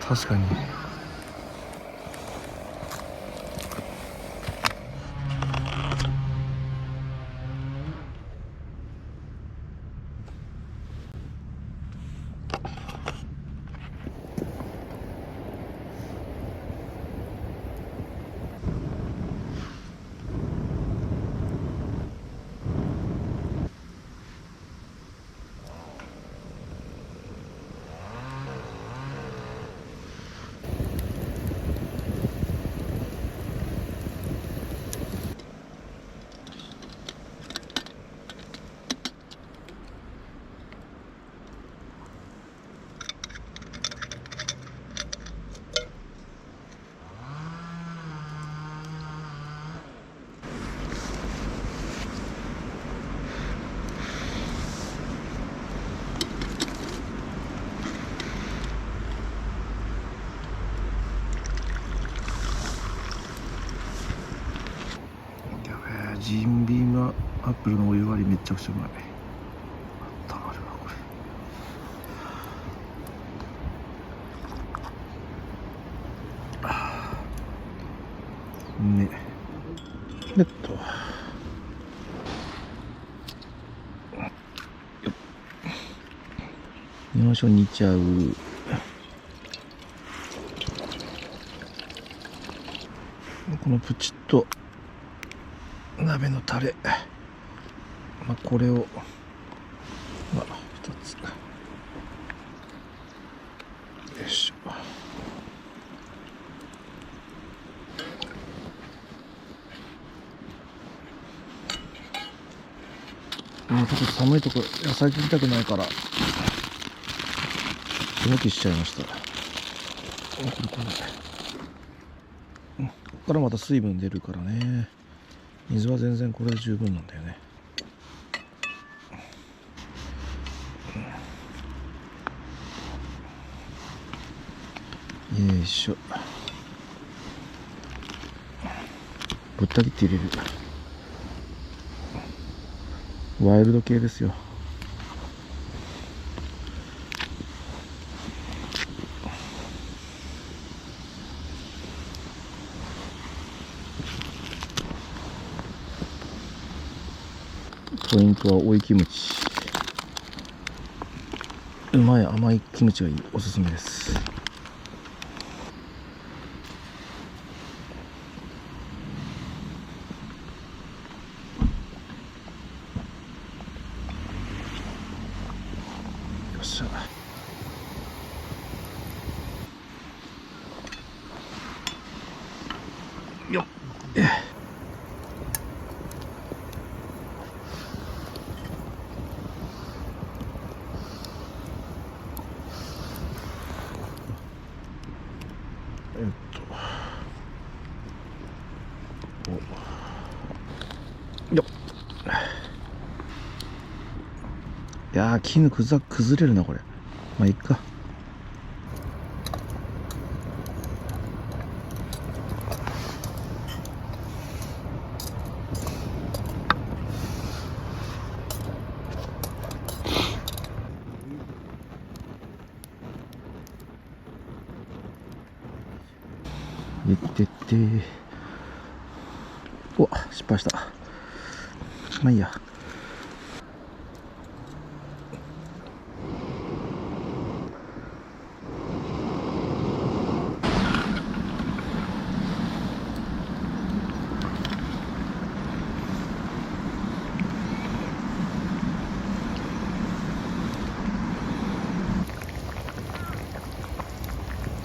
確かに。ジンビームアップルのお湯割りめっちゃくちゃうまい。たまるわこれ。ね。よっと。よいしょ、煮ちゃう。このプチッと鍋のタレ、これを2つ、よいしょ。ちょっと寒いとこ野菜切りたくないから手抜きしちゃいました。ここからまた水分出るからね。水は全然これで十分なんだよね。よいしょ。ぶった切って入れる。ワイルド系ですよ。ポイントは追いキムチ。うまい甘いキムチがいい。おすすめです。よっしゃ。よっ。よっ。いやー、絹崩れるなこれ。まあいっか。いってってー。お、失敗した。まあいいや。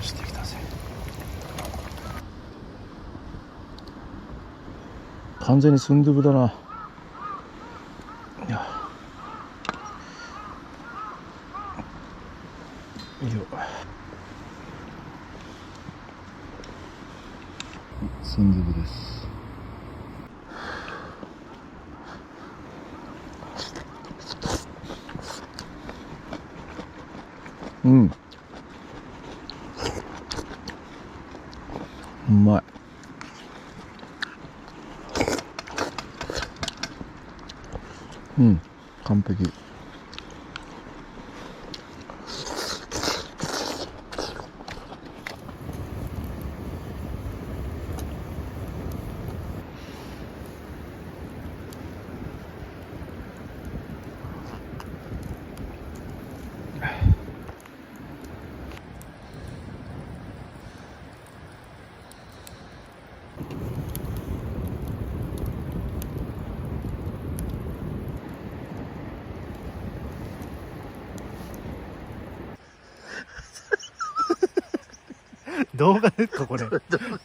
してきたぜ。完全にスンドゥブだな。いや。いいよ。スンドゥブです。うん。うまい。うん、完璧。動画ですかこれ。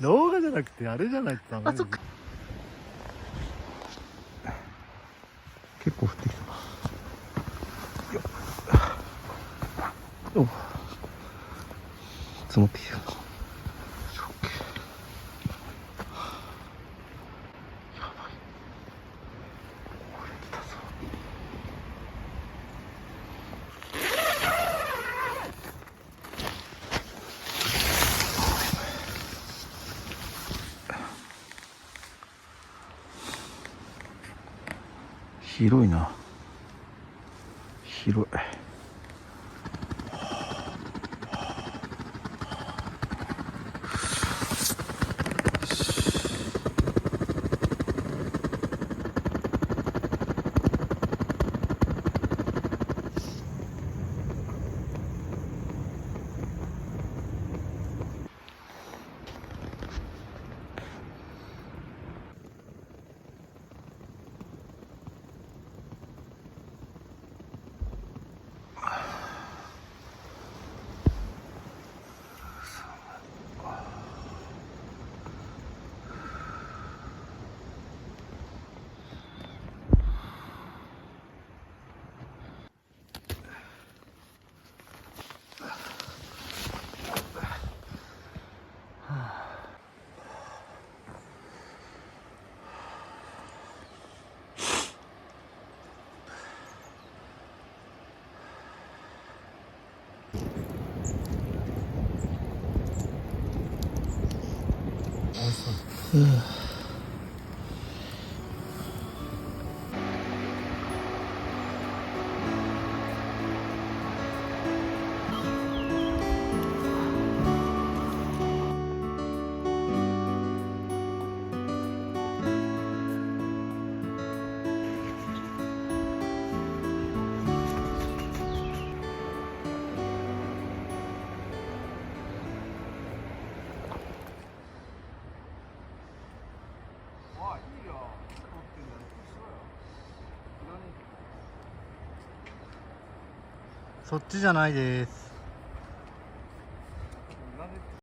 動画じゃなくてあれじゃないとダメ。あ、そっか。結構降ってきたな。よっ。お、積もってきたな。広いな。広い。そっちじゃないです。